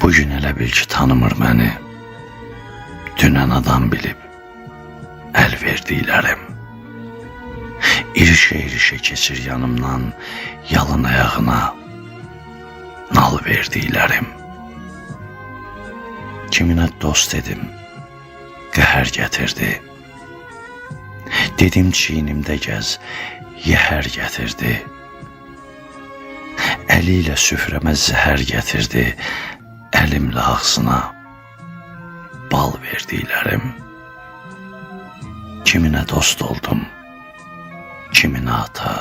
Bugün elə bil ki tanımır məni, dünən adam bilib əl verdiklərim. İrişə-irişə keçir yanımdan yalın ayağına nal verdiklərim. Kiminə dost dedim, qəhər gətirdi. Dedim çiynimdə gəz, yəhər gətirdi. Əli ilə süfrəmə zəhər gətirdi, əlimlə ağzına bal verdiklərim. Kiminə dost oldum, kiminə ata.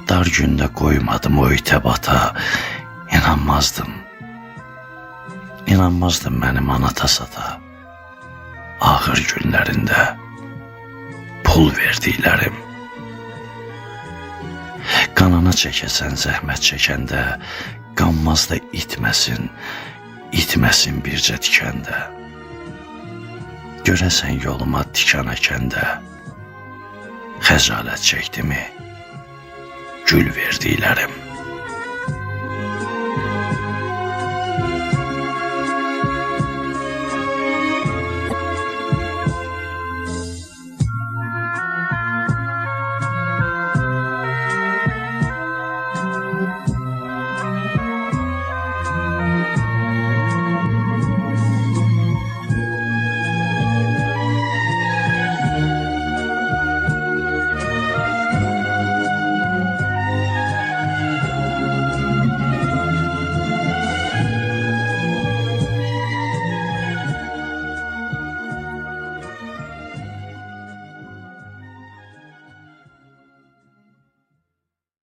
Dar gündə qoymadım o itə bata, İnanmazdım mənim anata sata. Ağır günlərində pul verdiklərim. Qanana çəkəsən zəhmət çəkəndə, qanmaz da itməsin bircə tikəndə. Görəsən yoluma tikan əkəndə, xəcalət çəkdimi gül verdiklərim.